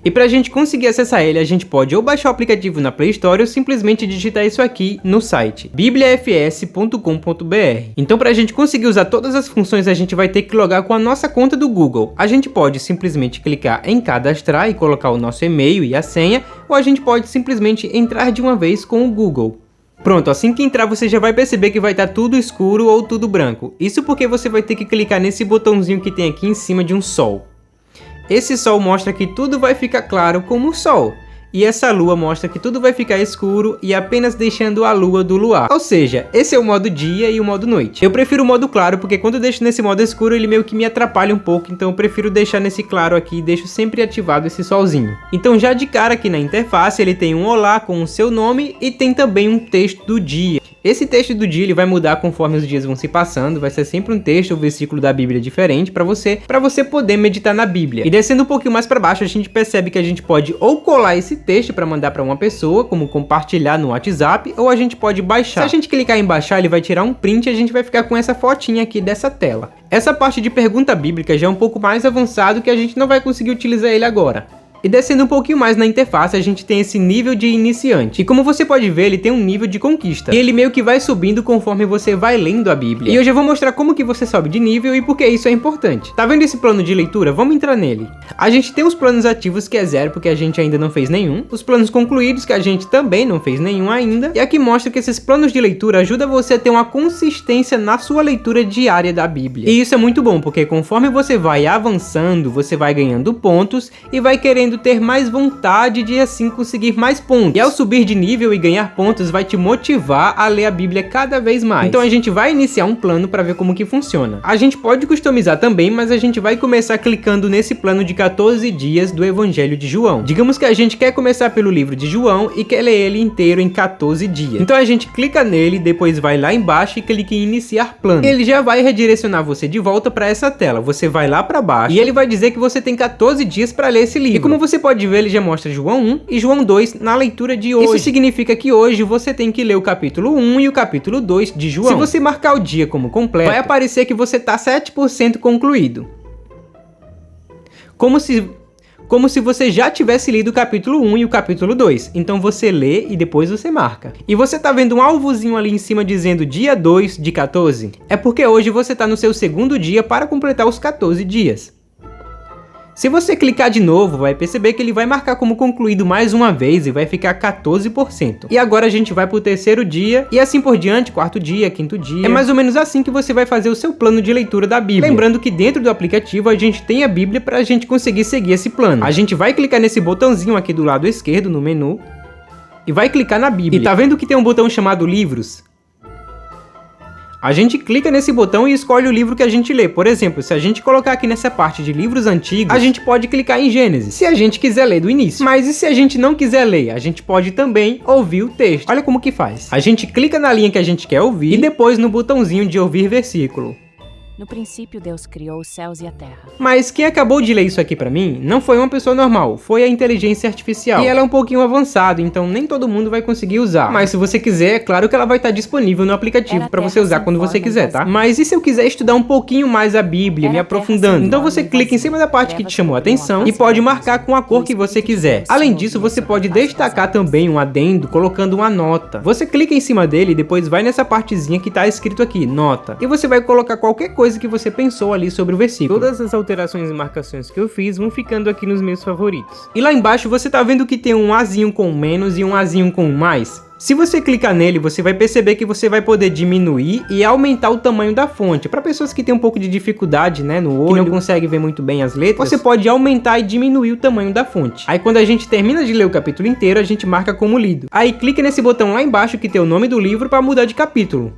E para a gente conseguir acessar ele, a gente pode ou baixar o aplicativo na Play Store ou simplesmente digitar isso aqui no site bibliafs.com.br. Então para a gente conseguir usar todas as funções, a gente vai ter que logar com a nossa conta do Google. A gente pode simplesmente clicar em cadastrar e colocar o nosso e-mail e a senha, ou a gente pode simplesmente entrar de uma vez com o Google. Pronto, assim que entrar você já vai perceber que vai estar tudo escuro ou tudo branco. Isso porque você vai ter que clicar nesse botãozinho que tem aqui em cima de um sol. Esse sol mostra que tudo vai ficar claro como o sol. E essa lua mostra que tudo vai ficar escuro e apenas deixando a lua do luar. Ou seja, esse é o modo dia e o modo noite. Eu prefiro o modo claro porque quando eu deixo nesse modo escuro ele meio que me atrapalha um pouco. Então eu prefiro deixar nesse claro aqui e deixo sempre ativado esse solzinho. Então já de cara aqui na interface ele tem um olá com o seu nome e tem também um texto do dia. Esse texto do dia ele vai mudar conforme os dias vão se passando, vai ser sempre um texto ou versículo da Bíblia diferente para você poder meditar na Bíblia. E descendo um pouquinho mais para baixo, a gente percebe que a gente pode ou colar esse texto para mandar para uma pessoa, como compartilhar no WhatsApp, ou a gente pode baixar. Se a gente clicar em baixar, ele vai tirar um print e a gente vai ficar com essa fotinha aqui dessa tela. Essa parte de pergunta bíblica já é um pouco mais avançado que a gente não vai conseguir utilizar ele agora. E descendo um pouquinho mais na interface, a gente tem esse nível de iniciante. E como você pode ver, ele tem um nível de conquista. E ele meio que vai subindo conforme você vai lendo a Bíblia. E hoje eu vou mostrar como que você sobe de nível e por que isso é importante. Tá vendo esse plano de leitura? Vamos entrar nele. A gente tem os planos ativos, que é 0, porque a gente ainda não fez nenhum. Os planos concluídos, que a gente também não fez nenhum ainda. E aqui mostra que esses planos de leitura ajudam você a ter uma consistência na sua leitura diária da Bíblia. E isso é muito bom, porque conforme você vai avançando, você vai ganhando pontos e vai querendo ter mais vontade de assim conseguir mais pontos. E ao subir de nível e ganhar pontos vai te motivar a ler a Bíblia cada vez mais. Então a gente vai iniciar um plano para ver como que funciona. A gente pode customizar também, mas a gente vai começar clicando nesse plano de 14 dias do Evangelho de João. Digamos que a gente quer começar pelo livro de João e quer ler ele inteiro em 14 dias. Então a gente clica nele, depois vai lá embaixo e clica em iniciar plano. Ele já vai redirecionar você de volta para essa tela. Você vai lá para baixo e ele vai dizer que você tem 14 dias para ler esse livro. E como você pode ver, ele já mostra João 1 e João 2 na leitura de hoje. Isso significa que hoje você tem que ler o capítulo 1 e o capítulo 2 de João. Se você marcar o dia como completo, vai aparecer que você está 7% concluído. Como se você já tivesse lido o capítulo 1 e o capítulo 2. Então você lê e depois você marca. E você tá vendo um alvozinho ali em cima dizendo dia 2 de 14? É porque hoje você tá no seu segundo dia para completar os 14 dias. Se você clicar de novo, vai perceber que ele vai marcar como concluído mais uma vez e vai ficar 14%. E agora a gente vai pro terceiro dia e assim por diante, quarto dia, quinto dia. É mais ou menos assim que você vai fazer o seu plano de leitura da Bíblia. Lembrando que dentro do aplicativo a gente tem a Bíblia para a gente conseguir seguir esse plano. A gente vai clicar nesse botãozinho aqui do lado esquerdo no menu e vai clicar na Bíblia. E tá vendo que tem um botão chamado Livros? A gente clica nesse botão e escolhe o livro que a gente lê. Por exemplo, se a gente colocar aqui nessa parte de livros antigos, a gente pode clicar em Gênesis, se a gente quiser ler do início. Mas e se a gente não quiser ler? A gente pode também ouvir o texto. Olha como que faz. A gente clica na linha que a gente quer ouvir e depois no botãozinho de ouvir versículo. No princípio, Deus criou os céus e a terra. Mas quem acabou de ler isso aqui pra mim não foi uma pessoa normal, foi a inteligência artificial. E ela é um pouquinho avançada, então nem todo mundo vai conseguir usar. Mas se você quiser, é claro que ela vai estar disponível no aplicativo pra você usar quando você quiser, tá? Mas e se eu quiser estudar um pouquinho mais a Bíblia, me aprofundando? Então você clica em cima da parte que te chamou a atenção e pode marcar com a cor que você quiser. Além disso, você pode destacar também um adendo colocando uma nota. Você clica em cima dele e depois vai nessa partezinha que tá escrito aqui, nota. E você vai colocar qualquer coisa que você pensou ali sobre o versículo. Todas as alterações e marcações que eu fiz vão ficando aqui nos meus favoritos. E lá embaixo você tá vendo que tem um azinho com menos e um azinho com mais? Se você clicar nele, você vai perceber que você vai poder diminuir e aumentar o tamanho da fonte. Para pessoas que têm um pouco de dificuldade, né, no olho, que não conseguem ver muito bem as letras, você pode aumentar e diminuir o tamanho da fonte. Aí quando a gente termina de ler o capítulo inteiro, a gente marca como lido. Aí clica nesse botão lá embaixo que tem o nome do livro para mudar de capítulo.